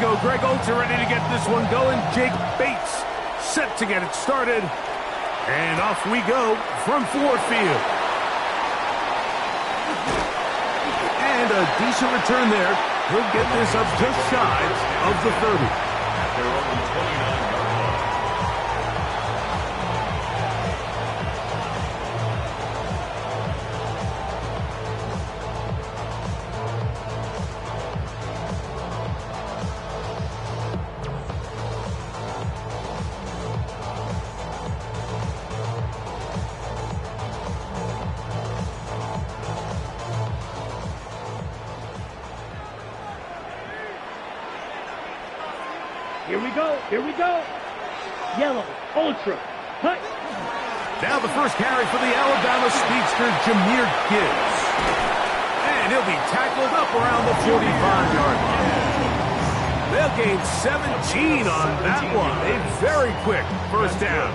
go. Greg Olsen ready to get this one going. Jake Bates set to get it started. And off we go from Ford Field. And a decent return there. He'll get this up just shy of the 30. They're only 29 yards. Here we go. Yellow, ultra, hut. Now the first carry for the Alabama speedster, Jahmyr Gibbs. And he'll be tackled up around the 45-yard line. They'll gain 17 on that one. A very quick first down.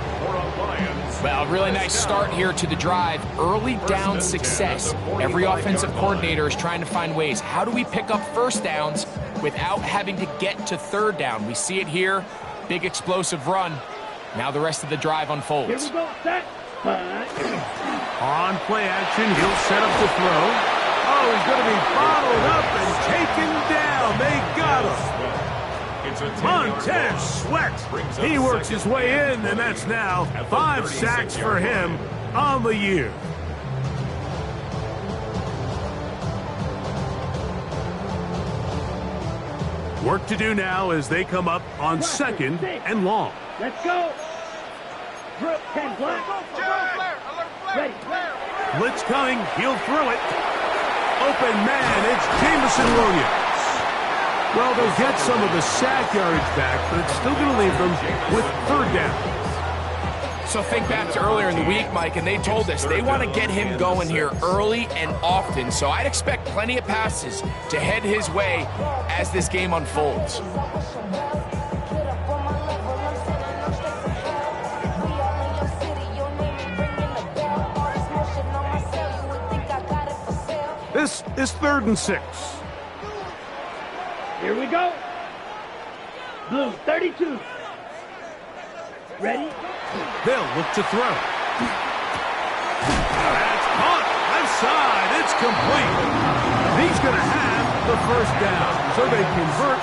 Well, really nice start here to the drive. Early down success. Every offensive coordinator is trying to find ways. How do we pick up first downs without having to get to third down? We see it here. Big explosive run. Now the rest of the drive unfolds. Here we go. Set. On play action, he'll set up the throw. Oh, he's going to be bottled up and taken down. They got him. Montez Sweat. He works his way in, and that's now 5 sacks for him on the year. Work to do now as they come up on 2nd and long. Let's go. Drip 10 black. Ready. Blitz coming. He'll throw it. Open man. It's Jameson Williams. Well, they'll get some of the sack yardage back, but it's still going to leave them with third down. So think back to earlier in the week, Mike, and they told us they want to get him going here early and often. So I'd expect plenty of passes to head his way as this game unfolds. This is 3rd and 6. Here we go. Blue 32. Ready? They'll look to throw. That's caught. Left side. It's complete. He's going to have the first down. So they convert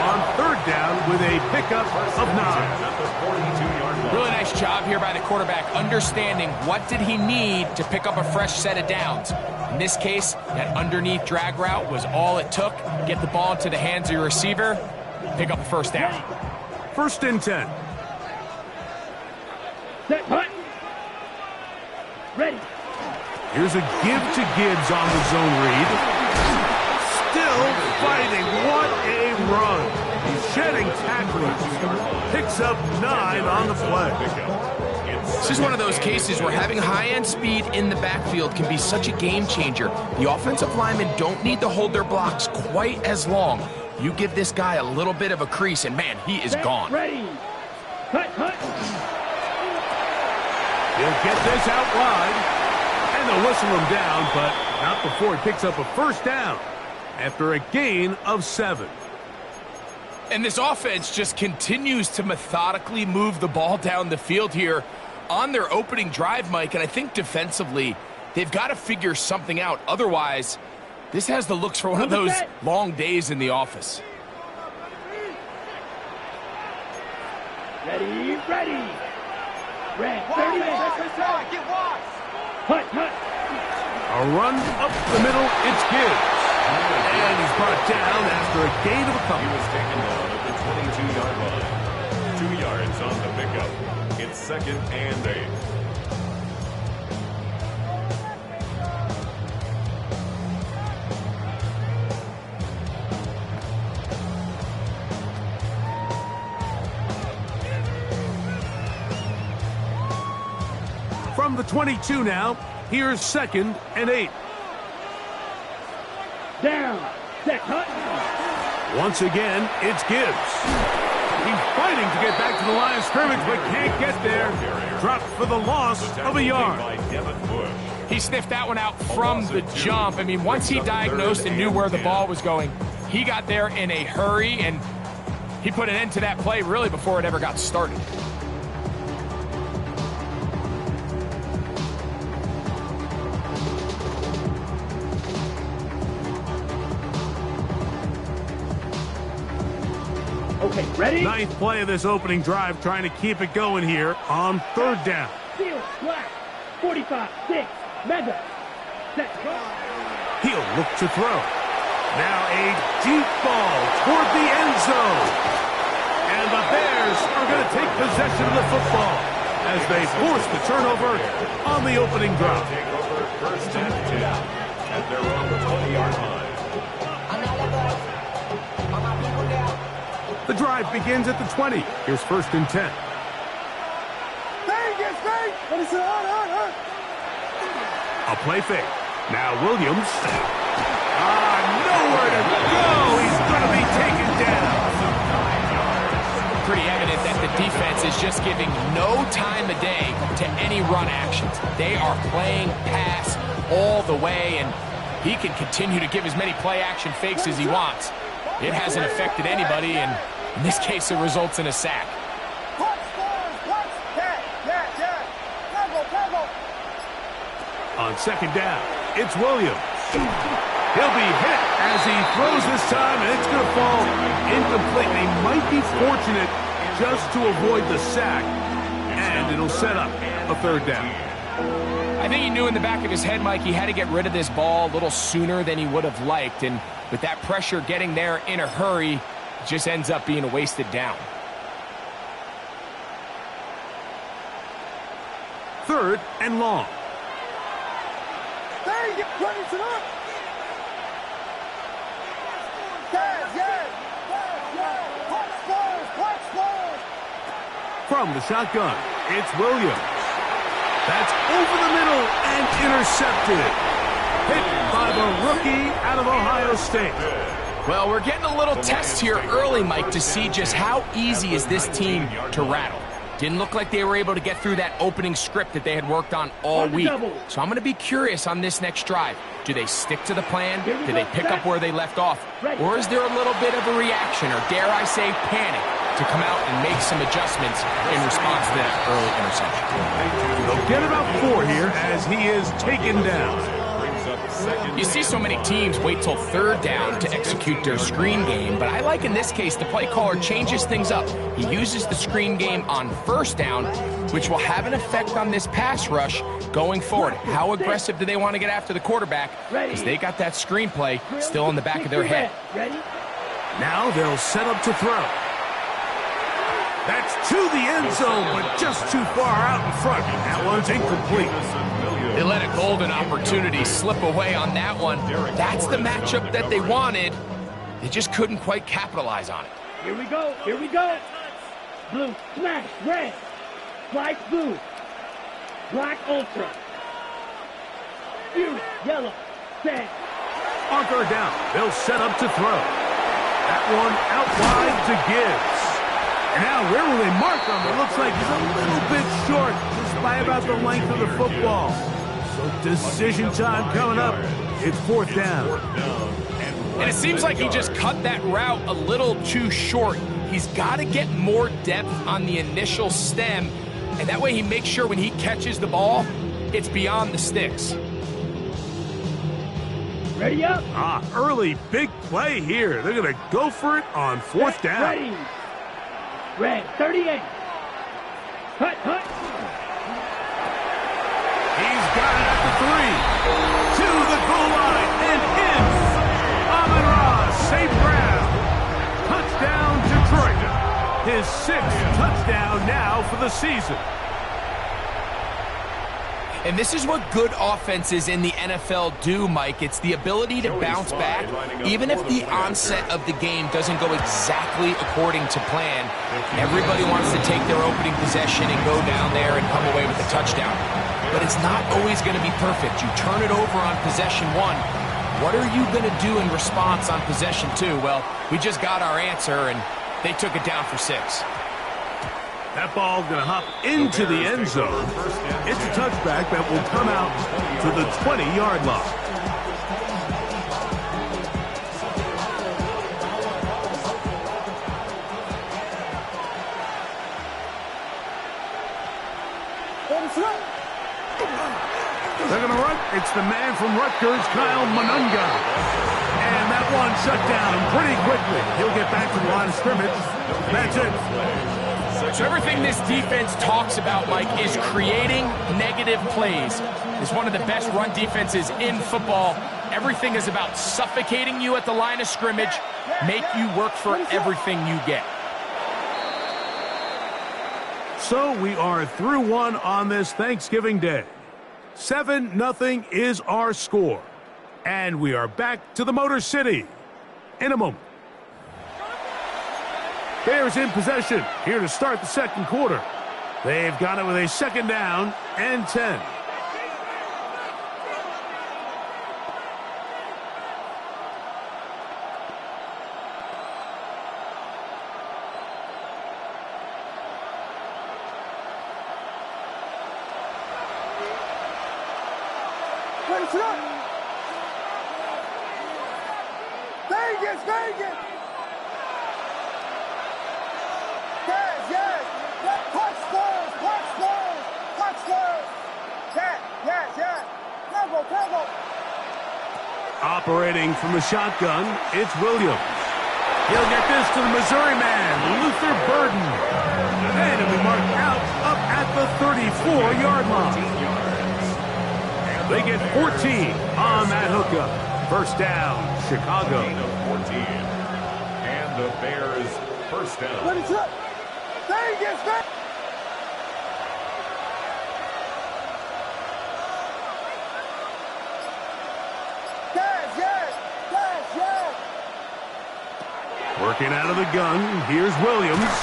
on 3rd down with a pickup of 9. Really nice job here by the quarterback, understanding what did he need to pick up a fresh set of downs. In this case, that underneath drag route was all it took. Get the ball into the hands of your receiver, pick up a first down. 1st and 10. Set, hut. Ready. Here's a give to Gibbs on the zone read. Still fighting. What a run. He's shedding tacklers. Picks up 9 on the play. This is one of those cases where having high-end speed in the backfield can be such a game changer. The offensive linemen don't need to hold their blocks quite as long. You give this guy a little bit of a crease, and man, he is gone. Ready. Hut. He'll get this out wide, and they'll whistle him down, but not before he picks up a first down after a gain of 7. And this offense just continues to methodically move the ball down the field here on their opening drive, Mike, and I think defensively, they've got to figure something out. Otherwise, this has the looks for one of those long days in the office. Ready. Red 30. Hut. A run up the middle, it's Gibbs. And he's brought down after a gain of a couple. He was taken down at the 22-yard line. 2 yards on the pickup. It's 2nd and 8. From the 22 now, here's 2nd and 8. Down. Set, hut. Once again, it's Gibbs. He's fighting to get back to the line of scrimmage, but can't get there. Dropped for the loss of a yard. He sniffed that one out from the jump. I mean, once he diagnosed and knew where the ball was going, he got there in a hurry, and He put an end to that play really before it ever got started. Okay, ready? Ninth play of this opening drive, trying to keep it going here on third down. Field, black, 45, 6, mega. Set, go. He'll look to throw. Now a deep ball toward the end zone. And the Bears are going to take possession of the football as they force the turnover on the opening drive. Take over first and 10 at their own 20-yard line. The drive begins at the 20. Here's first and 10. A play fake. Now Williams. Nowhere to go. He's going to be taken down. Pretty evident that the defense is just giving no time of day to any run actions. They are playing pass all the way, and he can continue to give as many play action fakes as he wants. It hasn't affected anybody, and in this case, it results in a sack. On second down, it's Williams. He'll be hit as he throws this time, and it's going to fall incomplete. They might be fortunate just to avoid the sack, and it'll set up a third down. I think he knew in the back of his head, Mike, he had to get rid of this ball a little sooner than he would have liked, and with that pressure getting there in a hurry, it just ends up being a wasted down. Third and long. From the shotgun, it's Williams. That's over the middle and intercepted. Hit by the rookie out of Ohio State. Well, we're getting a little test here early, Mike, to see just how easy is this team to rattle. Didn't look like they were able to get through that opening script that they had worked on all week. So I'm going to be curious on this next drive. Do they stick to the plan? Do they pick up where they left off? Or is there a little bit of a reaction, or dare I say panic, to come out and make some adjustments in response to that early interception? They'll get about 4 here as he is taken down. You see so many teams wait till third down to execute their screen game, but I like in this case the play caller changes things up. He uses the screen game on first down, which will have an effect on this pass rush going forward. How aggressive do they want to get after the quarterback? Because they got that screenplay still in the back of their head. Now they'll set up to throw. That's to the end zone, but just too far out in front. That one's incomplete. They let a golden opportunity slip away on that one. That's the matchup that they wanted. They just couldn't quite capitalize on it. Here we go. Here we go. Blue, smash, red. Slice, blue. Black, ultra. Fuse, yellow. Set. On third down, they'll set up to throw. That one out wide to Gibbs. And now, where will they mark him? It looks like he's a little bit short, just by about the length of the football. So decision time coming up. It's fourth down. And it seems like he just cut that route a little too short. He's got to get more depth on the initial stem, and that way he makes sure when he catches the ball, it's beyond the sticks. Ready up. Early big play here. They're going to go for it on fourth down. Ready. Red, 38. Hut, hut. He's got it at the 3. To the goal line and in. Amon-Ra St. Brown. Touchdown Detroit. His 6th touchdown now for the season. And this is what good offenses in the NFL do, Mike. It's the ability to bounce back, even if the onset of the game doesn't go exactly according to plan. Everybody wants to take their opening possession and go down there and come away with a touchdown. But it's not always going to be perfect. You turn it over on possession 1. What are you going to do in response on possession 2? Well, we just got our answer, and they took it down for 6. That ball going to hop into the end zone. It's a touchback that will come out to the 20-yard line. They're going to run. It's the man from Rutgers, Kyle Monunga. And that one shut down pretty quickly. He'll get back to the line of scrimmage. That's it. So everything this defense talks about, Mike, is creating negative plays. It's one of the best run defenses in football. Everything is about suffocating you at the line of scrimmage, make you work for everything you get. So we are through one on this Thanksgiving Day. 7-0 is our score. And we are back to the Motor City in a moment. Bears in possession here to start the second quarter. They've got it with a 2nd down and 10. Vegas, Vegas! Yes! Punch those! Yes! Temple! Operating from the shotgun, it's Williams. He'll get this to the Missouri man, Luther Burden. And it'll be marked out up at the 34-yard line. They get 14 on that hookup. First down, Chicago. 14. And the Bears first down. What is up? Vegas! Yes! Working out of the gun, here's Williams.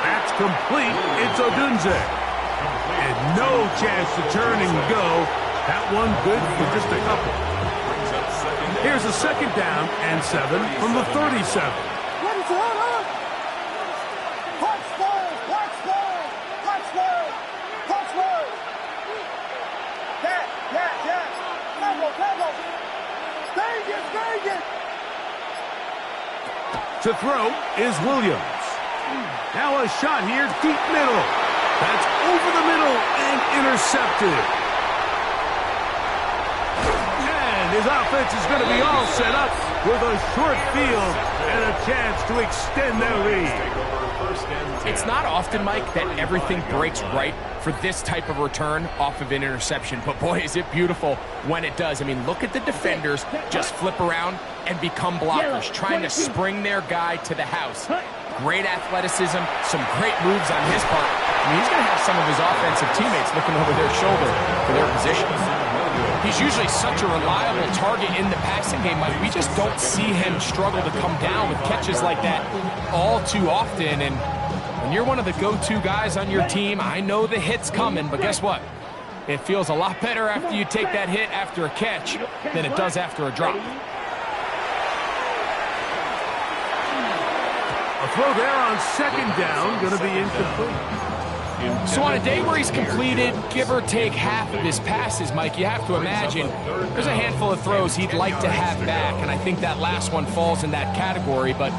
That's complete. It's Odunze. And no chance to turn and go. That one good for just a couple. Here's a 2nd down and 7 from the 37. What is it? Punch those! Yes! Temple! Vegas! To throw is Williams. Now a shot here, deep middle. That's over the middle and intercepted. And his offense is going to be all set up with a short field and a chance to extend their lead. It's not often, Mike, that everything breaks right for this type of return off of an interception. But boy, is it beautiful when it does. I mean, look at the defenders just flip around and become blockers, trying to spring their guy to the house. Great athleticism, some great moves on his part. I mean, he's going to have some of his offensive teammates looking over their shoulder for their position. He's usually such a reliable target in the passing game, Mike. We just don't see him struggle to come down with catches like that all too often. And when you're one of the go-to guys on your team, I know the hit's coming, but guess what? It feels a lot better after you take that hit after a catch than it does after a drop. A throw there on 2nd down, going to be incomplete. So on a day where he's completed, give or take half of his passes, Mike, you have to imagine there's a handful of throws he'd like to have back, and I think that last one falls in that category. But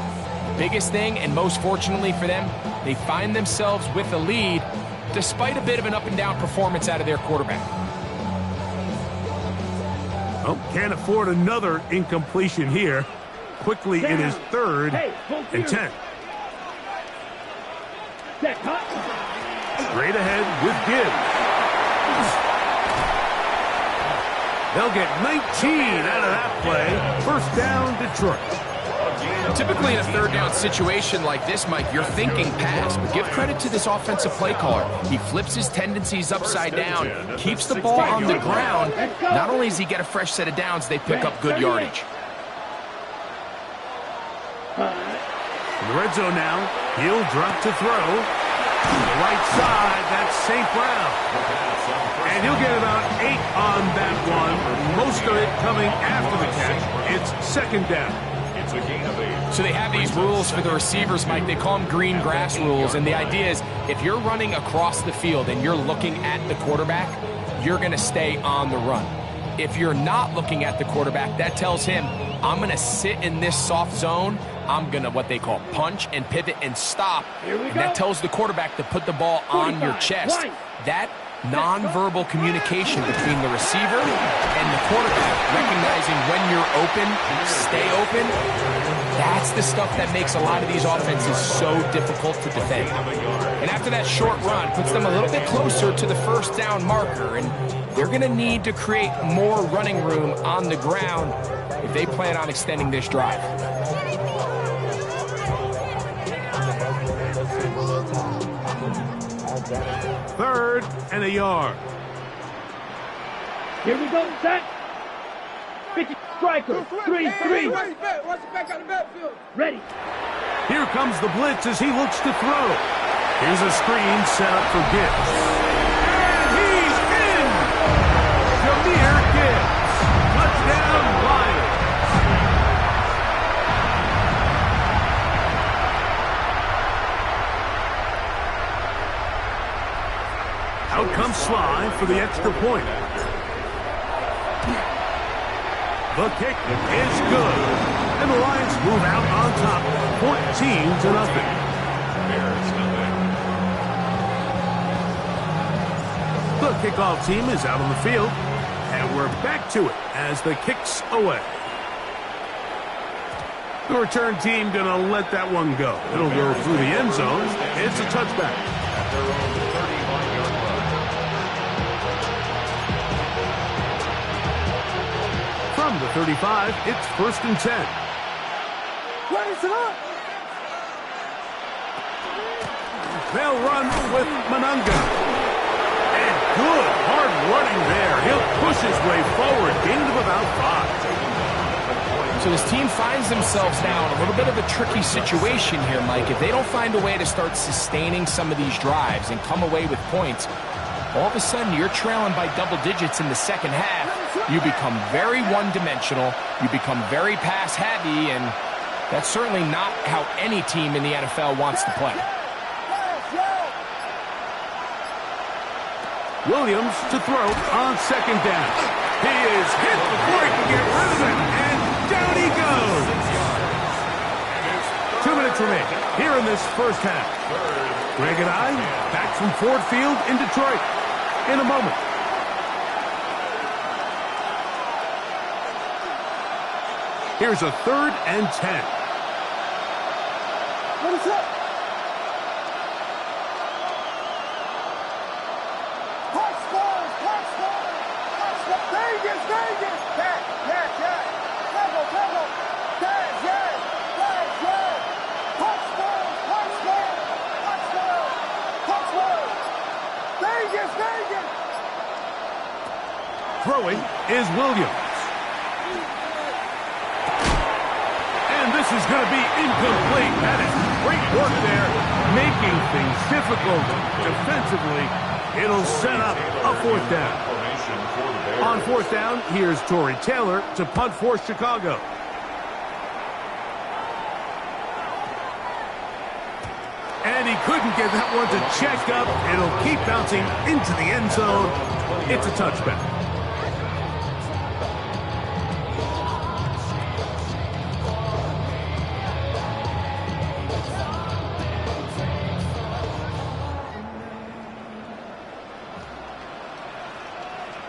the biggest thing, and most fortunately for them, they find themselves with a lead despite a bit of an up-and-down performance out of their quarterback. Oh, can't afford another incompletion here. Quickly in his 3rd and 10. Straight ahead with Gibbs. They'll get 19 out of that play. First down, Detroit. Typically in a 3rd down situation like this, Mike, you're thinking pass, but give credit to this offensive play caller. He flips his tendencies upside down, keeps the ball on the ground. Not only does he get a fresh set of downs, they pick up good yardage. In the red zone now, he'll drop to throw. Right side, that's St. Brown. And he'll get about 8 on that one. Most of it coming after the catch. It's 2nd down. It's a gain of 8. So they have these rules for the receivers, Mike. They call them green grass rules. And the idea is if you're running across the field and you're looking at the quarterback, you're going to stay on the run. If you're not looking at the quarterback, that tells him, I'm going to sit in this soft zone. I'm going to what they call punch and pivot and stop. And that tells the quarterback to put the ball on your chest. That nonverbal communication between the receiver and the quarterback, recognizing when you're open, stay open. That's the stuff that makes a lot of these offenses so difficult to defend. And after that short run, puts them a little bit closer to the first down marker, and they're going to need to create more running room on the ground if they plan on extending this drive. Third and a yard. Here we go, set. 50 striker, 3-3. Ready. Here comes the blitz as he looks to throw. Here's a screen set up for Gibbs. And he's in! Jahmyr Gibbs. Touchdown, Lions. Out comes Sly for the extra point. The kick is good. And the Lions move out on top, 14-0. The kickoff team is out on the field, and we're back to it as the kick's away. The return team going to let that one go. It'll go through the end zone. It's a touchback. At their own 35-yard line. From the 35, it's 1st and 10. Raise it up. They'll run with Monanga. And good hard running there. He'll push his way forward. Gain of about 5. So this team finds themselves now in a little bit of a tricky situation here, Mike. If they don't find a way to start sustaining some of these drives and come away with points, all of a sudden you're trailing by double digits in the second half. You become very one-dimensional. You become very pass-heavy, and that's certainly not how any team in the NFL wants to play. Williams to throw on 2nd down. He is hit before he can get rid of it, and down he goes. 2 minutes remaining here in this first half. Greg and I back from Ford Field in Detroit in a moment. Here's a 3rd and 10. What is up? Vegas! Catch! Vegas! Throwing is Williams. And this is going to be incomplete. That is great work there, making things difficult defensively. It'll set up a 4th down. On 4th down, here's Tory Taylor to punt for Chicago. And he couldn't get that one to check up. It'll keep bouncing into the end zone. It's a touchback.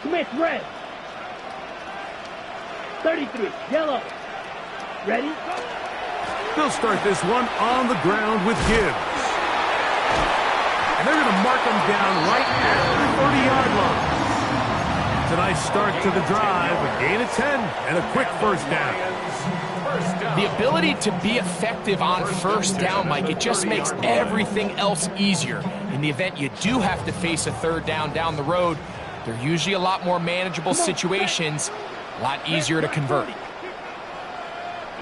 Smith, red. 33, yellow. Ready? They'll start this one on the ground with Gibbs. And they're going to mark him down right at the 30-yard line. It's a nice start to the drive, a gain of 10, and a quick first down. The ability to be effective on first down, Mike, it just makes everything else easier. In the event you do have to face a 3rd down the road, they're usually a lot more manageable situations, a lot easier to convert.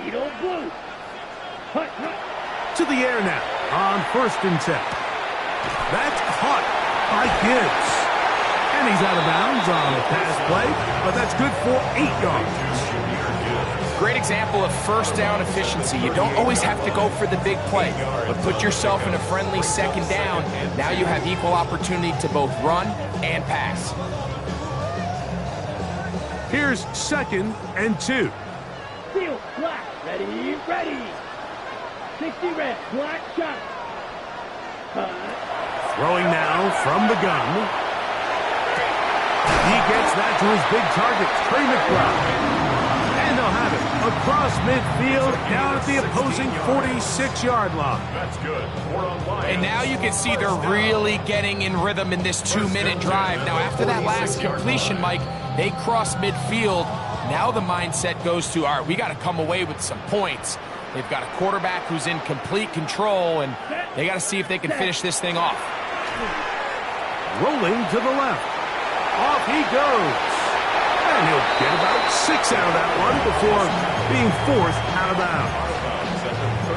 Edo blue. Hut. To the air now on 1st and 10. That's caught by Gibbs. And he's out of bounds on the pass play, but that's good for 8 yards. Great example of first down efficiency. You don't always have to go for the big play, but put yourself in a friendly 2nd down. Now you have equal opportunity to both run and pass. Here's 2nd and 2. Field, black. Ready. 60 red, black shot. Throwing now from the gun. He gets that to his big target, Trey McBride. And they'll have it across midfield, down at the opposing 46-yard line. That's good. 4 on line. And now you can see they're really getting in rhythm in this 2-minute drive. Now, after that last completion, Mike, they cross midfield. Now the mindset goes to, all right, we got to come away with some points. They've got a quarterback who's in complete control, and they got to see if they can finish this thing off. Rolling to the left. Off he goes. And he'll get about 6 out of that one before being forced out of bounds.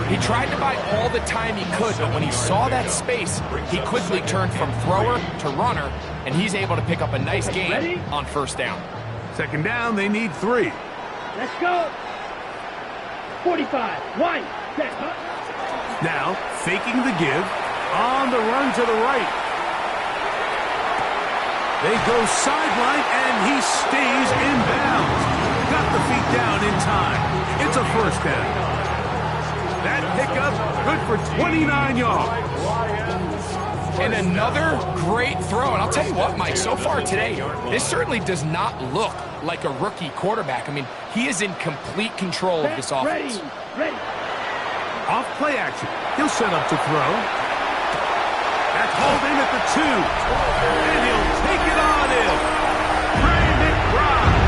He tried to buy all the time he could, but when he saw that space, he quickly turned from thrower to runner, and he's able to pick up a nice gain on first down. Second down, they need 3. Let's go. 45. 1. Set. Now, faking the give, on the run to the right. They go sideline, and he stays in bounds. Got the feet down in time. It's a first down. That pickup, good for 29 yards. And another great throw. And I'll tell you what, Mike, so far today, this certainly does not look like a rookie quarterback. I mean, he is in complete control of this offense. Ready. Off play action. He'll set up to throw. That's hauled in at the 2. And he'll take it on in. Trey McBride.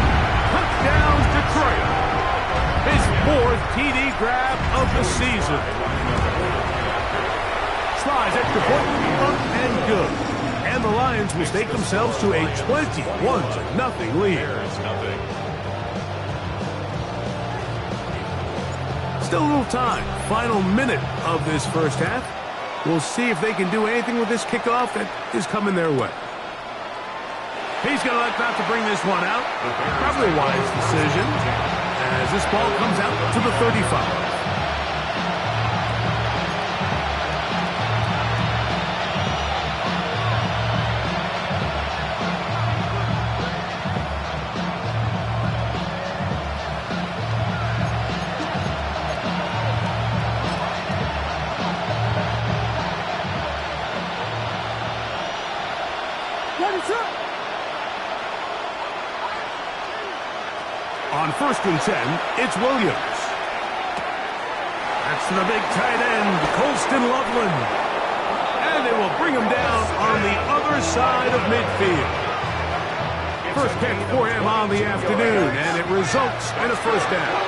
Touchdown, Detroit. His 4th TD grab of the season. Slides extra point, up and good. And the Lions will take themselves to a 21-0 lead. Still a little time. Final minute of this first half. We'll see if they can do anything with this kickoff that is coming their way. He's going to elect not to bring this one out. Probably a wise decision as this ball comes out to the 35. On 1st and 10, it's Williams. That's to the big tight end, Colston Loveland. And they will bring him down on the other side of midfield. First catch for him on the afternoon, and it results in a first down.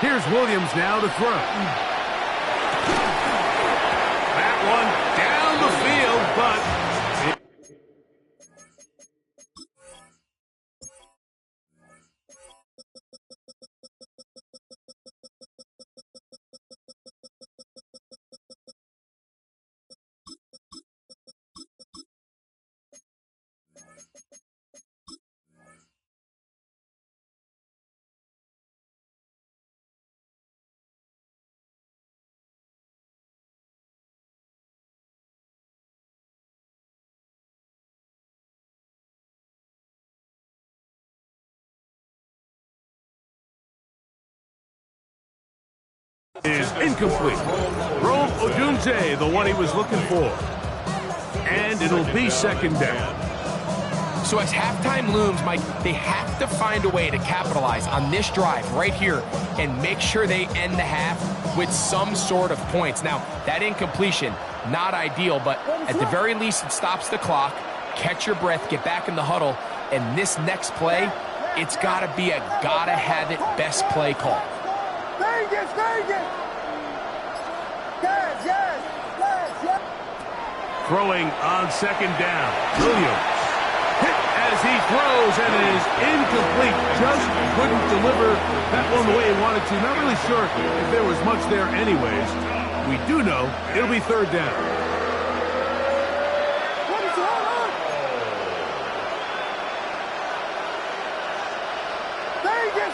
Here's Williams now to throw. That one down the field, but is incomplete. Rome Odunze, the one he was looking for. And it'll be second down. So as halftime looms, Mike, they have to find a way to capitalize on this drive right here and make sure they end the half with some sort of points. Now, that incompletion, not ideal, but at the very least, it stops the clock. Catch your breath, get back in the huddle, and this next play, it's got to be a gotta-have-it best play call. Vegas! Yes. Throwing on second down. Williams hit as he throws, and it is incomplete. Just couldn't deliver that one the way he wanted to. Not really sure if there was much there anyways. We do know it'll be third down. Vegas!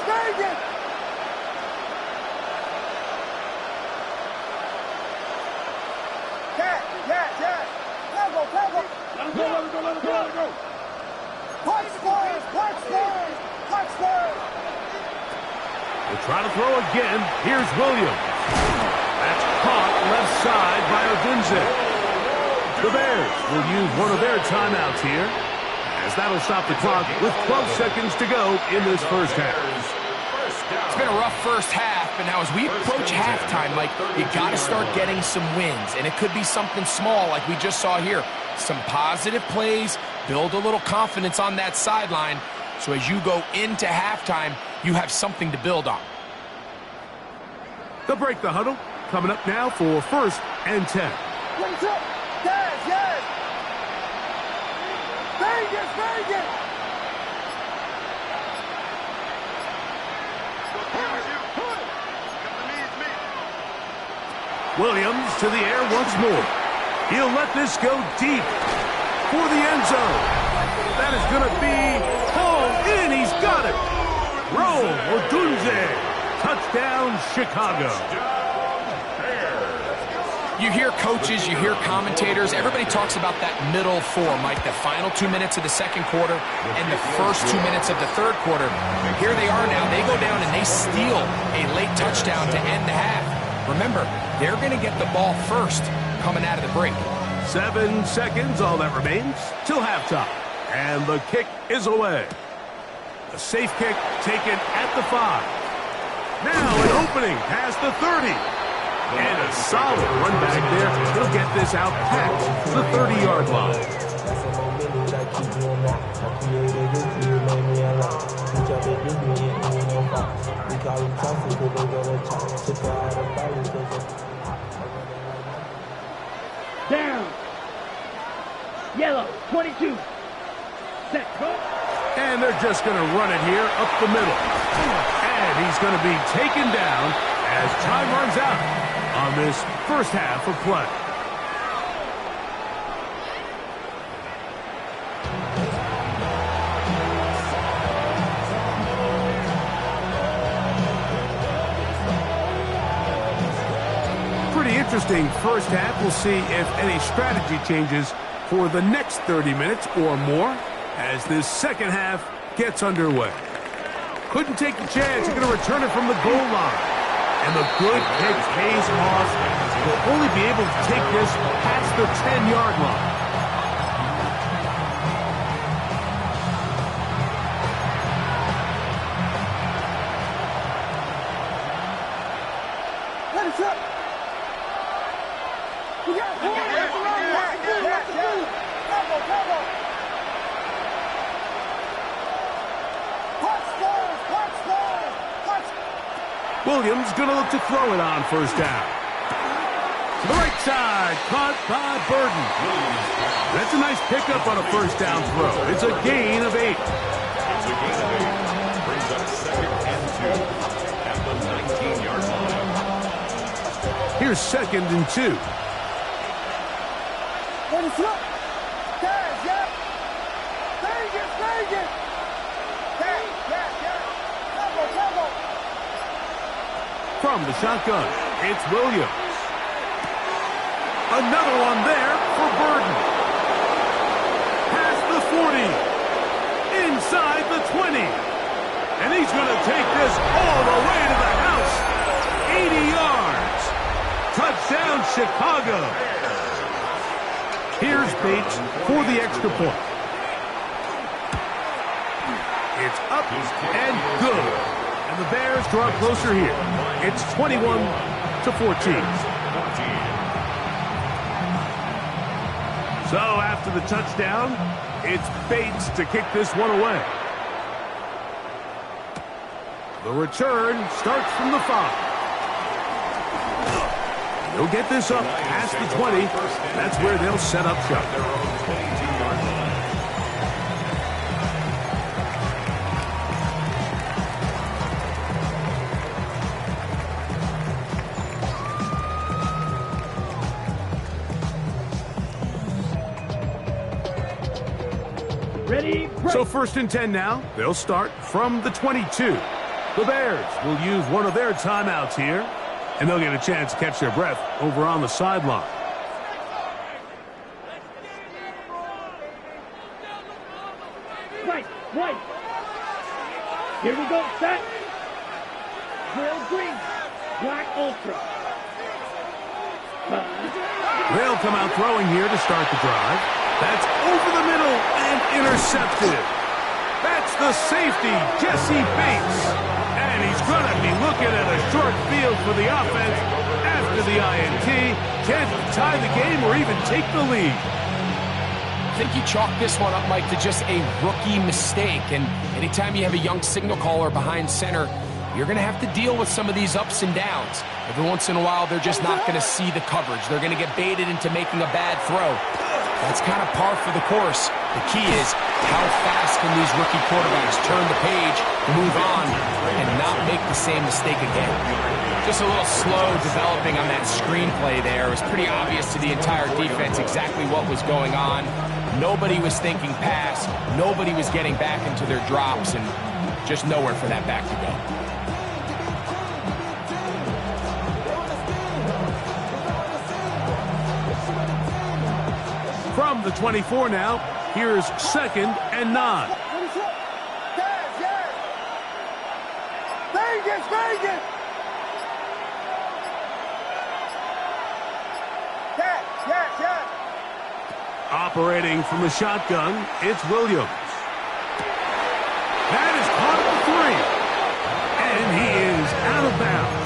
Yes. Let him go. Touchdown. They'll try to throw again. Here's Williams. That's caught left side by Odunze. The Bears will use one of their timeouts here, as that'll stop the clock with 12 seconds to go in this first half. It's been a rough first half, but now as we approach halftime, Mike, you got to start getting some wins, and it could be something small like we just saw here. Some positive plays, build a little confidence on that sideline, so as you go into halftime, you have something to build on. They'll break the huddle. Coming up now for 1st and 10. What's up? Yes. Vegas. Williams to the air once more. He'll let this go deep for the end zone. That is going to be hauled in. He's got it. Rome Odunze. Touchdown, Chicago. You hear coaches, you hear commentators, everybody talks about that middle four, Mike, the final 2 minutes of the second quarter and the first 2 minutes of the third quarter. Here they are now. They go down and they steal a late touchdown to end the half. Remember, they're going to get the ball first coming out of the break. 7 seconds, all that remains, till halftime. And the kick is away. A safe kick taken at the 5. Now an opening past the 30. And a solid run back there. He'll get this out past the 30-yard line. Down. Yellow, 22. Set, go. And they're just going to run it here up the middle. And he's going to be taken down as time runs out on this first half of play. Pretty interesting first half. We'll see if any strategy changes for the next 30 minutes or more as this second half gets underway. Couldn't take the chance. You're going to return it from the goal line. And the good kick pays off. Will only be able to take this past the 10-yard line. Let us up. We got four. Williams going to look to throw it on first down. To the right side, caught by Burden. That's a nice pickup on a first down throw. It's a gain of 8. It's a gain of 8. Brings up 2nd and 2 at the 19-yard line. Here's 2nd and 2. Let us up. Guys, yeah. Vegas. Combo. From the shotgun, it's Williams. Another one there for Burden. Past the 40. Inside the 20. And he's going to take this all the way to the house. 80 yards. Touchdown, Chicago. Here's Bates for the extra point. It's up and good. And the Bears draw closer here. It's 21-14. So after the touchdown, it's Bates to kick this one away. The return starts from the 5. They'll get this up past the 20. That's where they'll set up shop. Ready, break. So 1st and 10 now. They'll start from the 22. The Bears will use one of their timeouts here, and they'll get a chance to catch their breath over on the sideline. Right. Here we go, set. Grill Green. Black Ultra. They'll come out throwing here to start the drive. That's over the middle and intercepted. That's the safety, Jesse Bates. And he's going to be looking at a short field for the offense after the INT. Chance to tie the game or even take the lead. I think you chalk this one up, Mike, to just a rookie mistake. And anytime you have a young signal caller behind center, you're going to have to deal with some of these ups and downs. Every once in a while, they're just not going to see the coverage. They're going to get baited into making a bad throw. That's kind of par for the course. The key is how fast can these rookie quarterbacks turn the page, move on, and not make the same mistake again. Just a little slow developing on that screenplay there. It was pretty obvious to the entire defense exactly what was going on. Nobody was thinking pass. Nobody was getting back into their drops, and just nowhere for that back to go. From the 24 now, here's 2nd and 9. Vegas! Yes! Operating from the shotgun, it's Williams. That is caught at the 3. And he is out of bounds.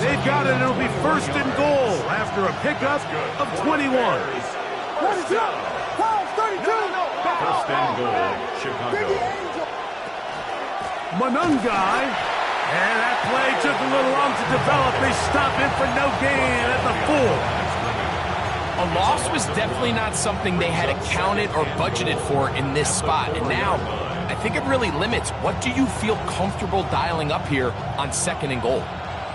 They've got it, and it'll be 1st and goal after a pickup of 21. 32! 1st and goal, Chicago. Monungai, and that play took a little long to develop. They stop it for no gain at the 4. A loss was definitely not something they had accounted or budgeted for in this spot. And now, I think it really limits what do you feel comfortable dialing up here on 2nd and goal.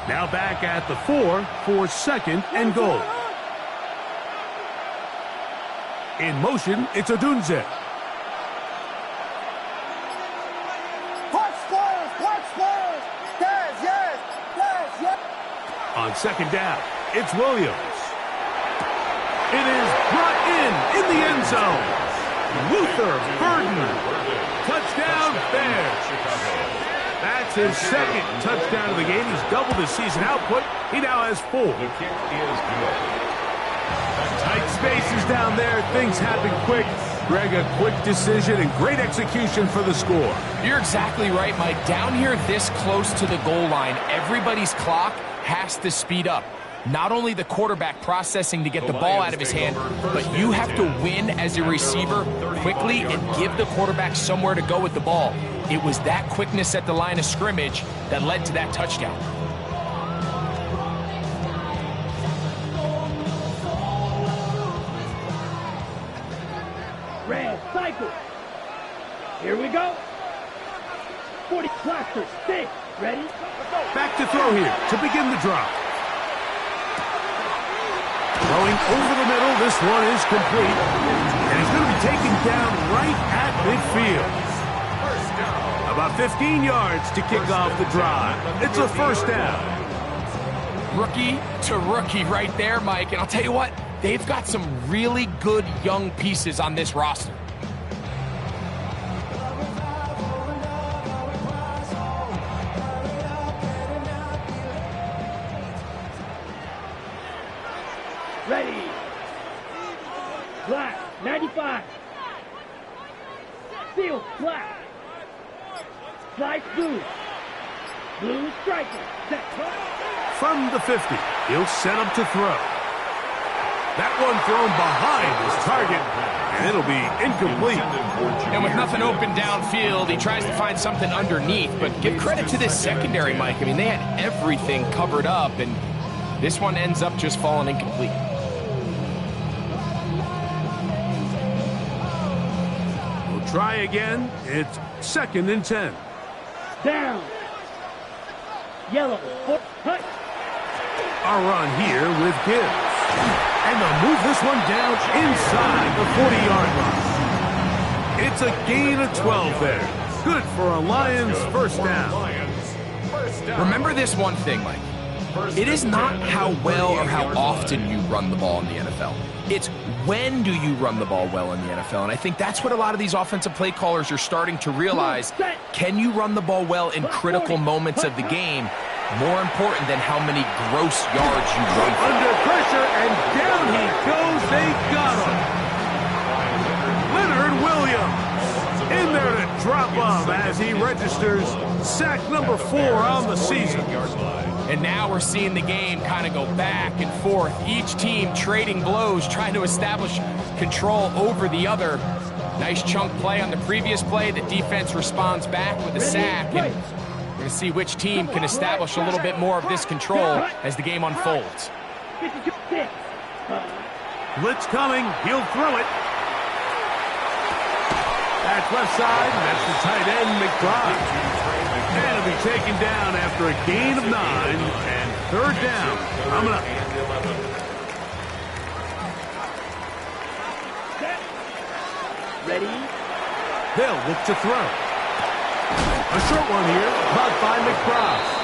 Now back at the 4 for 2nd and goal. In motion, it's Odunze. On 2nd down, it's Williams. It is brought in the end zone. Luther Burden. Touchdown, Bears. That's his 2nd touchdown of the game. He's doubled his season output. He now has 4. The kick is good. Tight spaces down there. Things happen quick. Greg, a quick decision and great execution for the score. You're exactly right, Mike. Down here this close to the goal line, everybody's clock has to speed up. Not only the quarterback processing to get the ball out of his hand, but you have to win as a receiver quickly and give the quarterback somewhere to go with the ball. It was that quickness at the line of scrimmage that led to that touchdown. Red cycle. Here we go. 40 cluster, stick. Ready? Back to throw here to begin the drive. Throwing over the middle, this one is complete. And he's going to be taken down right at midfield. About 15 yards to kick off the drive. It's a 1st down. Rookie to rookie right there, Mike. And I'll tell you what, they've got some really good young pieces on this roster. Ready. Black, 95. Field, black. Slice blue. Blue striker. Set. From the 50, he'll set up to throw. That one thrown behind his target, and it'll be incomplete. And with nothing open downfield, he tries to find something underneath. But give credit to this secondary, Mike. I mean, they had everything covered up, and this one ends up just falling incomplete. We'll try again. It's 2nd and 10. Down. Yellow. Hut. Our run here with Gibbs. And they'll move this one down inside the 40-yard line. It's a gain of 12 there. Good for a Lions 1st down. Remember this one thing, Mike. It is not how well or how often you run the ball in the NFL. It's when do you run the ball well in the NFL? And I think that's what a lot of these offensive play callers are starting to realize. Can you run the ball well in critical moments of the game? More important than how many gross yards you run for. Under pressure, and down he goes. They got him. Leonard Williams in there to drop him as he registers sack number 4 on the season. And now we're seeing the game kind of go back and forth. Each team trading blows, trying to establish control over the other. Nice chunk play on the previous play. The defense responds back with a sack. And we're going to see which team can establish a little bit more of this control as the game unfolds. Blitz coming. He'll throw it. That's left side. That's the tight end, McBride. And he'll be taken down after a gain of 9 and 3rd down. Coming up. Ready? They'll look to throw. A short one here, caught by McBride.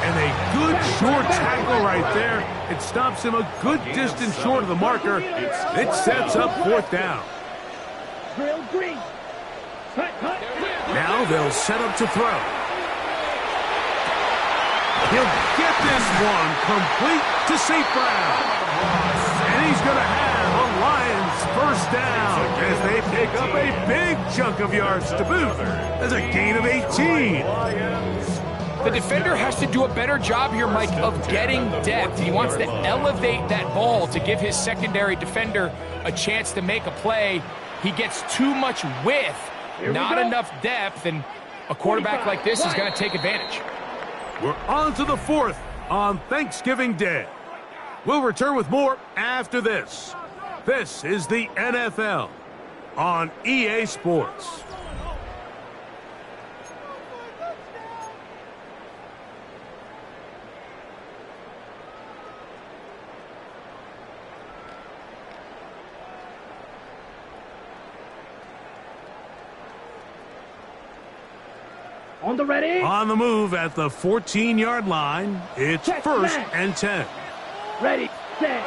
And a good short tackle right there. It stops him a good distance short of the marker. It sets up 4th down. Drill green. Now they'll set up to throw. He'll get this one complete to St. Brown. And he's going to have a Lions 1st down as they pick up a big chunk of yards to boot. There's a gain of 18. The defender has to do a better job here, Mike, of getting depth. He wants to elevate that ball to give his secondary defender a chance to make a play. He gets too much width, not enough depth, and a quarterback like this is going to take advantage. We're on to the 4th on Thanksgiving Day. We'll return with more after this. This is the NFL on EA Sports. On the ready. On the move at the 14-yard line. It's 1st and 10. Ready, set.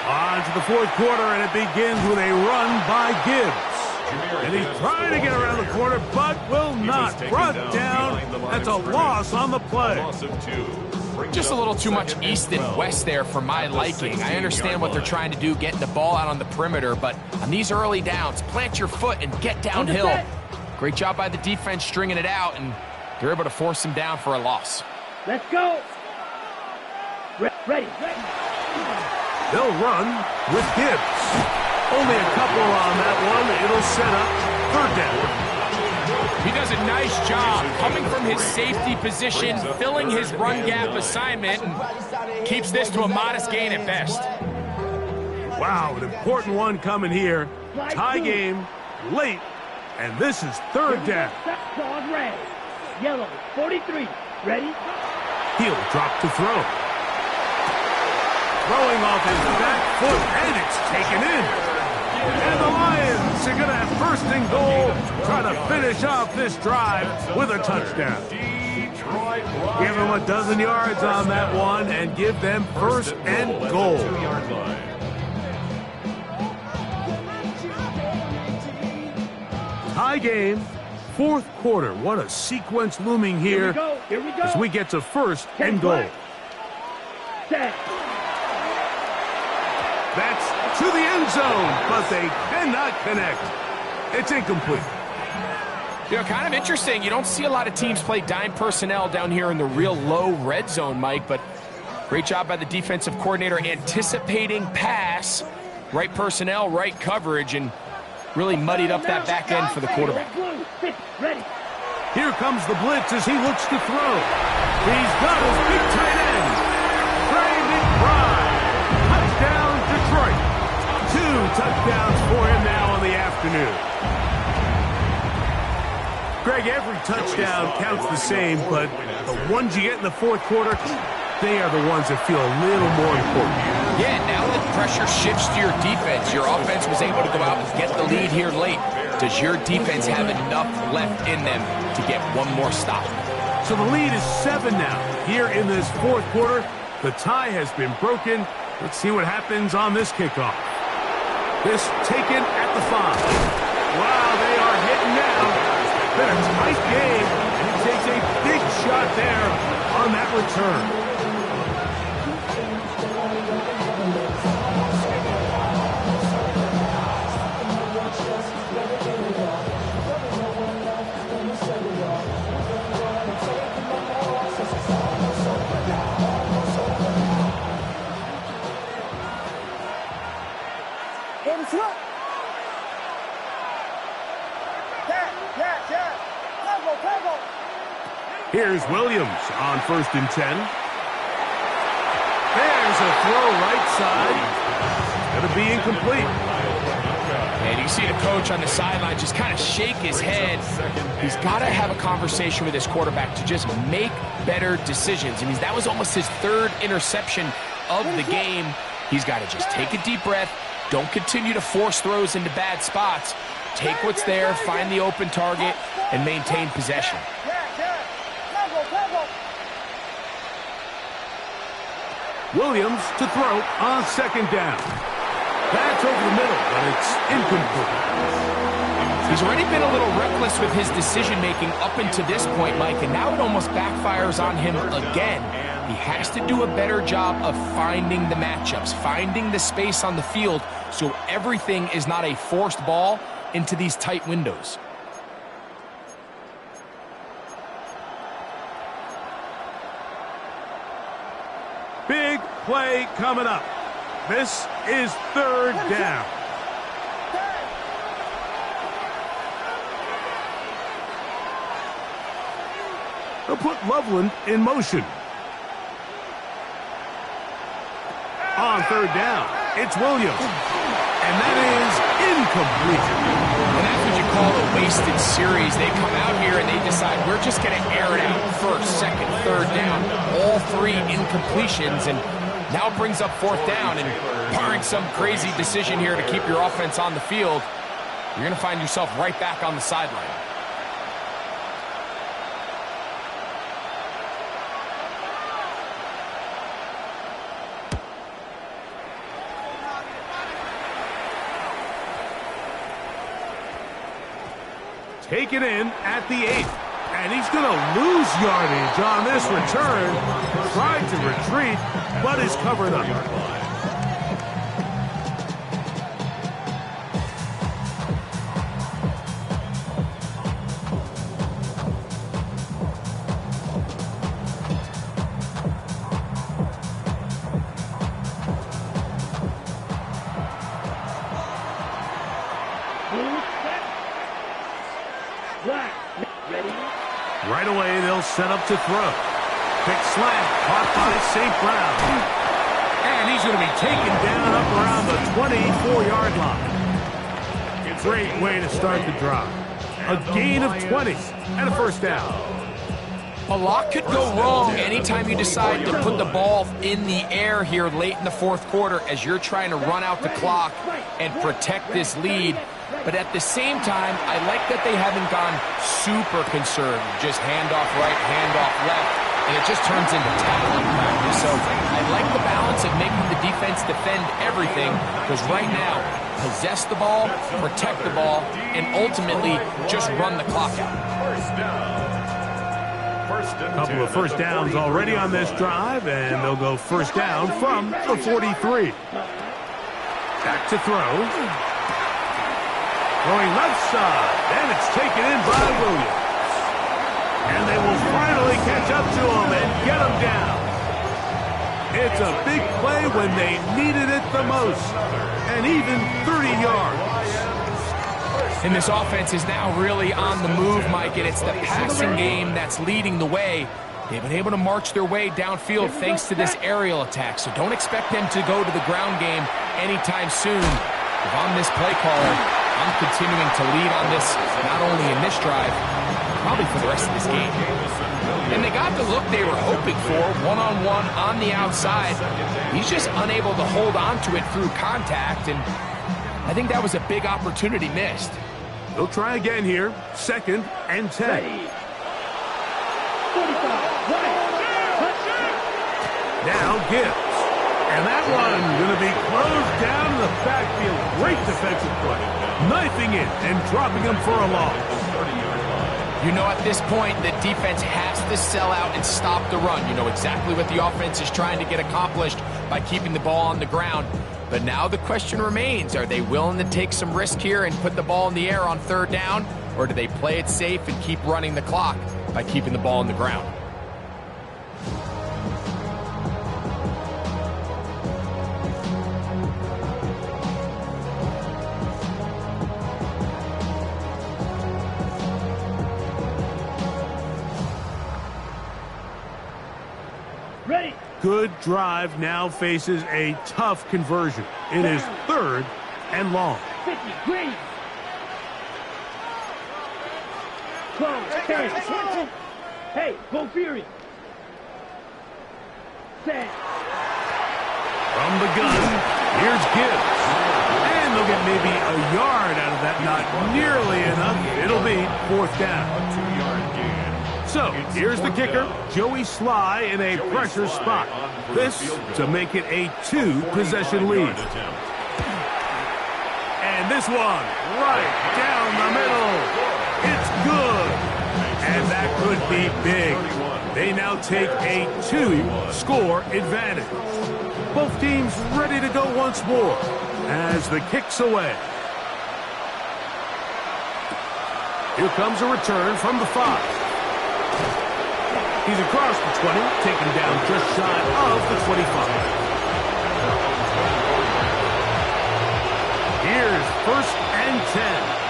On to the 4th quarter, and it begins with a run by Gibbs. And he's trying to get around the corner, but will not. Brought down. That's a loss on the play. Just a little too much east and west there for my liking. I understand what they're trying to do, getting the ball out on the perimeter, but on these early downs, plant your foot and get downhill. Great job by the defense stringing it out, and they're able to force him down for a loss. Let's go. Ready. They'll run with Gibbs. Only a couple on that one. It'll set up 3rd down. He does a nice job coming from his safety position, filling his run gap assignment, and keeps this to a modest gain at best. Wow, an important one coming here. Tie game, late, and this is 3rd down. Dog red. Yellow, 43. Ready? He'll drop to throw. Throwing off his back foot, and it's taken in. And the Lions are going to have 1st and goal, try to finish off this drive with a touchdown. Give them a dozen yards on that one and give them 1st and goal. Tie game, 4th quarter. What a sequence looming here as we get to 1st and goal. That's to the end zone, but they cannot connect. It's incomplete. You know, kind of interesting. You don't see a lot of teams play dime personnel down here in the real low red zone, Mike, but great job by the defensive coordinator anticipating pass, right personnel, right coverage, and really muddied up that back end for the quarterback. Here comes the blitz as he looks to throw. He's got his big tight end, Trey McBride. Touchdown, Detroit. 2 touchdowns for him now in the afternoon. Greg, every touchdown counts the same, but the ones you get in the 4th quarter, they are the ones that feel a little more important. Yeah, now that pressure shifts to your defense, your offense was able to go out and get the lead here late. Does your defense have enough left in them to get one more stop? So the lead is 7 now. Here in this 4th quarter, the tie has been broken. Let's see what happens on this kickoff. This taken at the 5. Wow, they are hitting now. Been a tight game, and he takes a big shot there on that return. Here's Williams on 1st and 10. There's a throw right side. Going to be incomplete. And you can see the coach on the sideline just kind of shake his head. He's got to have a conversation with his quarterback to just make better decisions. I mean, that was almost his 3rd interception of the game. He's got to just take a deep breath. Don't continue to force throws into bad spots. Take what's there, find the open target, and maintain possession. Williams to throw on 2nd down. That's over the middle, but it's incomplete. He's already been a little reckless with his decision-making up until this point, Mike, and now it almost backfires on him again. He has to do a better job of finding the matchups, finding the space on the field so everything is not a forced ball into these tight windows. Big play coming up. This is 3rd down. They'll put Loveland in motion. On 3rd down, it's Williams. And that is incomplete. And that's what you call a wasted series. They come out here and they decide we're just going to air it out 1st, 2nd, 3rd down. All 3 incompletions, and now it brings up 4th down. And barring some crazy decision here to keep your offense on the field, you're going to find yourself right back on the sideline. Taken in at the 8th. And he's going to lose yardage on this return. Tried to retreat, but is covered up. Right away, they'll set up to throw. Pick slant, caught by St. Brown. And he's going to be taken down up around the 24-yard line. Great way to start the drive. A gain of 20 and a 1st down. A lot could go wrong anytime you decide to put the ball in the air here late in the 4th quarter as you're trying to run out the clock and protect this lead. But at the same time, I like that they haven't gone super conservative. Just handoff right, handoff left, and it just turns into tackling practice. So I like the balance of making the defense defend everything, because right now, possess the ball, protect the ball, and ultimately just run the clock out. A couple of 1st downs already on this drive, and they'll go 1st down from the 43. Back to throw. Going left side, and it's taken in by Williams. And they will finally catch up to him and get him down. It's a big play when they needed it the most, and even 30 yards. And this offense is now really on the move, Mike, and it's the passing game that's leading the way. They've been able to march their way downfield thanks to this aerial attack, so don't expect them to go to the ground game anytime soon. If I'm this play caller, I'm continuing to lead on this, not only in this drive, probably for the rest of this game. And they got the look they were hoping for, one-on-one on the outside. He's just unable to hold on to it through contact, and I think that was a big opportunity missed. They'll try again here, 2nd and 10. Now Gibbs. And that one going to be closed down in the backfield. Great defensive play. Knifing it and dropping him for a loss. You know, at this point, the defense has to sell out and stop the run. You know exactly what the offense is trying to get accomplished by keeping the ball on the ground. But now the question remains, are they willing to take some risk here and put the ball in the air on third down? Or do they play it safe and keep running the clock by keeping the ball on the ground? Ready. Good drive now faces a tough conversion. It is 3rd and long. 50 green. Close. Hey, go Fury. Set. From the gun, here's Gibbs. And they'll get maybe a yard out of that. Not nearly enough. It'll be 4th down. A 2-yard gain. So, here's the kicker, Joey Sly in a pressure spot. This to make it a 2-possession lead. And this one, right down the middle. It's good. And that could be big. They now take a 2-score advantage. Both teams ready to go once more as the kick's away. Here comes a return from the 5. He's across the 20, taken down just shy of the 25. Here's 1st and 10.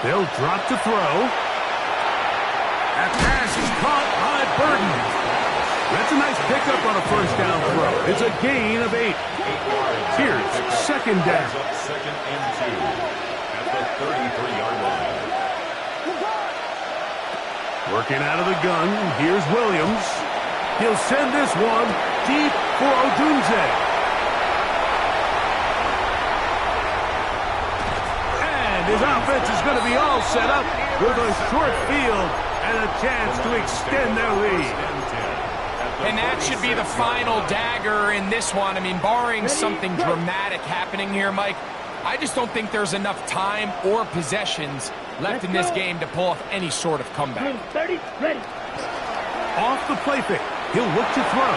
They'll drop to throw. That pass is caught by Burton. That's a nice pickup on a 1st down throw. It's a gain of 8. Here's 2nd down. 2nd and 2 at the 33-yard line. Working out of the gun, here's Williams. He'll send this one deep for Odunze. And his offense is going to be all set up with a short field and a chance to extend their lead. And that should be the final dagger in this one. I mean, barring something dramatic happening here, Mike, I just don't think there's enough time or possessions left in this game to pull off any sort of comeback. 30, ready. Off the play fake. He'll look to throw.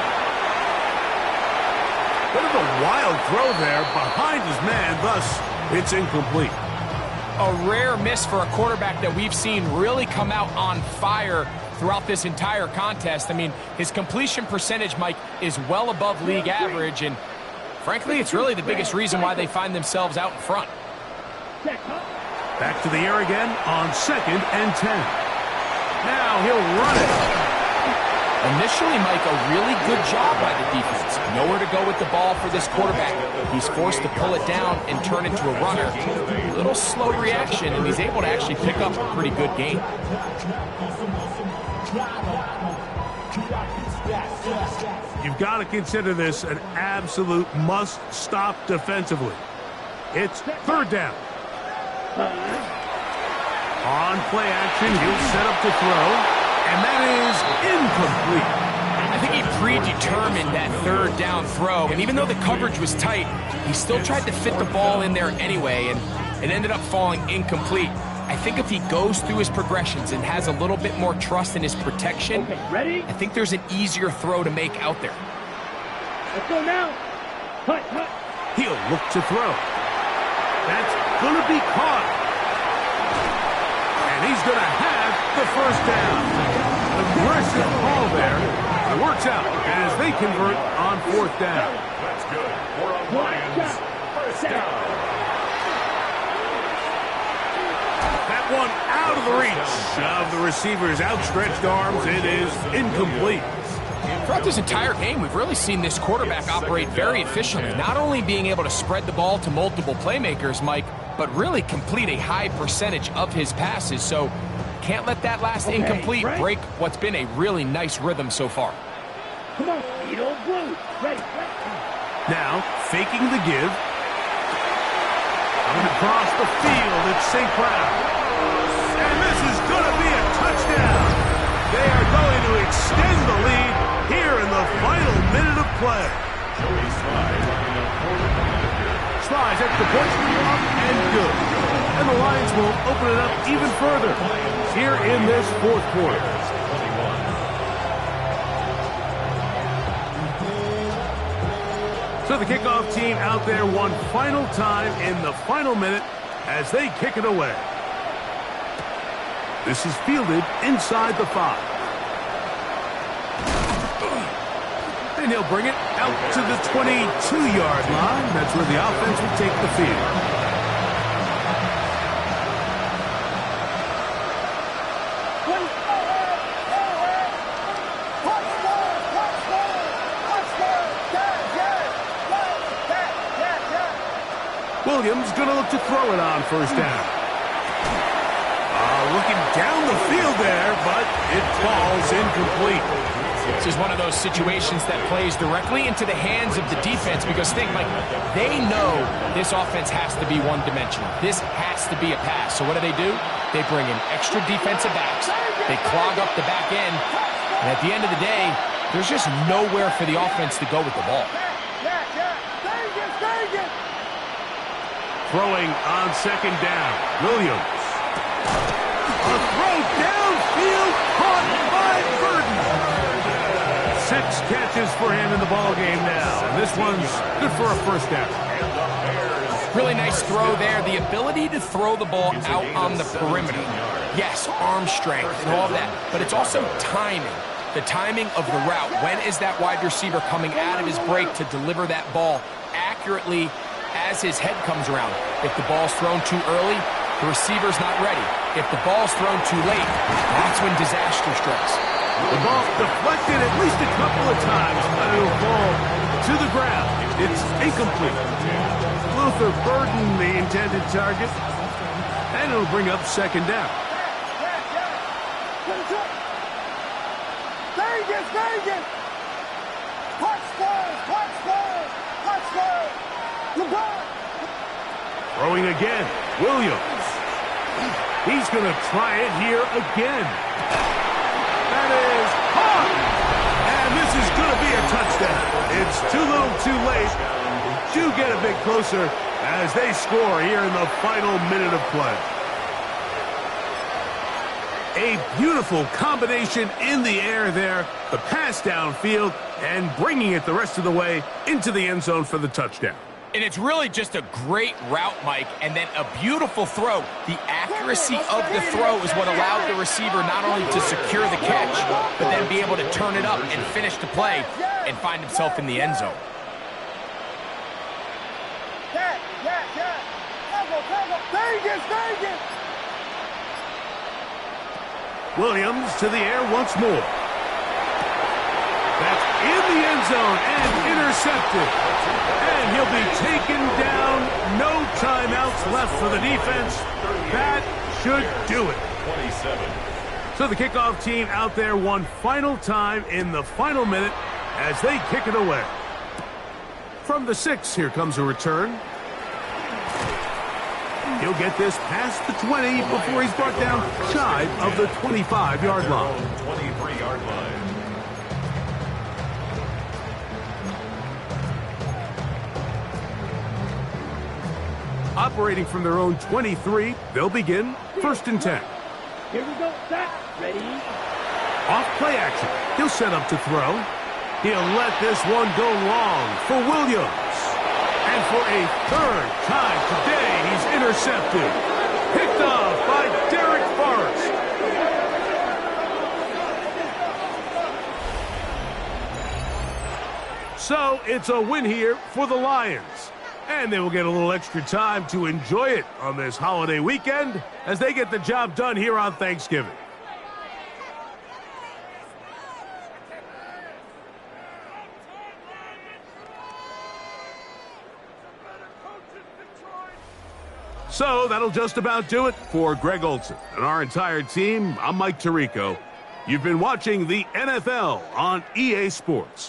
Bit of a wild throw there behind his man, thus it's incomplete. A rare miss for a quarterback that we've seen really come out on fire throughout this entire contest. I mean, his completion percentage, Mike, is well above league average, and frankly, it's really the biggest reason why they find themselves out in front. Back to the air again on 2nd and 10. Now he'll run it. Initially, Mike, a really good job by the defense. Nowhere to go with the ball for this quarterback. He's forced to pull it down and turn into a runner. A little slow reaction, and he's able to actually pick up a pretty good gain. You've got to consider this an absolute must-stop defensively. It's 3rd down. On play action, he'll set up to throw. And that is incomplete. I think he predetermined that 3rd down throw, and even though the coverage was tight, he still tried to fit the ball in there anyway, and it ended up falling incomplete. I think if he goes through his progressions and has a little bit more trust in his protection, Okay, ready? I think there's an easier throw to make out there. Let's go now. Hut, hut. He'll look to throw. That's going to be caught. And he's going to have the 1st down. Aggressive call there. It works out as they convert on 4th down. That's good for a Lions 1st down. That one out of the reach of the receiver's outstretched arms. It is incomplete. Throughout this entire game, we've really seen this quarterback operate very efficiently, not only being able to spread the ball to multiple playmakers, Mike, but really complete a high percentage of his passes. So can't let that last incomplete break what's been a really nice rhythm so far. Come on, Beetle Blue. Ready, ready. Now, faking the give. Across the field, it's St. Brown. And this is going to be a touchdown. They are going to extend the lead here in the final minute of play. Joey Slye in a quarter. Slides at the point, up and good. And the Lions will open it up even further here in this fourth quarter. So the kickoff team out there one final time in the final minute as they kick it away. This is fielded inside the 5. And he'll bring it out to the 22-yard line. That's where the offense will take the field. Williams going to look to throw it on first down. Looking down the field there, but it falls incomplete. This is one of those situations that plays directly into the hands of the defense because they know this offense has to be one-dimensional. This has to be a pass. So what do? They bring in extra defensive backs. They clog up the back end. And at the end of the day, there's just nowhere for the offense to go with the ball. Throwing on second down. Williams. A throw downfield caught by Burden. 6 catches for him in the ballgame now. And this one's good for a first down. Really nice throw there. The ability to throw the ball out on the perimeter. Yes, arm strength and all that. But it's also timing. The timing of the route. When is that wide receiver coming out of his break to deliver that ball accurately as his head comes around? If the ball's thrown too early, the receiver's not ready. If the ball's thrown too late, that's when disaster strikes. The ball deflected at least a couple of times, but it'll fall to the ground. It's incomplete. Luther Burden, the intended target, and it'll bring up second down. Throwing again, Williams. He's going to try it here again. That is caught. And this is going to be a touchdown. It's too little too late. Do get a bit closer as they score here in the final minute of play. A beautiful combination in the air there. The pass downfield and bringing it the rest of the way into the end zone for the touchdown. And it's really just a great route, Mike, and then a beautiful throw. The accuracy of the throw is what allowed the receiver not only to secure the catch, but then be able to turn it up and finish the play and find himself in the end zone. Williams to the air once more. That's in the end zone and intercepted. And he'll be taken down. No timeouts left for the defense. That should do it. 27. So the kickoff team out there one final time in the final minute as they kick it away. From the 6, here comes a return. He'll get this past the 20 before he's brought down shy of the 25-yard line. 23-yard line. Operating from their own 23, they'll begin 1st and 10. Here we go. Set. Ready. Off play action. He'll set up to throw. He'll let this one go long for Williams. And for a 3rd time today, he's intercepted. Picked off by Derek Forrest. So it's a win here for the Lions. And they will get a little extra time to enjoy it on this holiday weekend as they get the job done here on Thanksgiving. So that'll just about do it for Greg Olsen and our entire team. I'm Mike Tirico. You've been watching the NFL on EA Sports.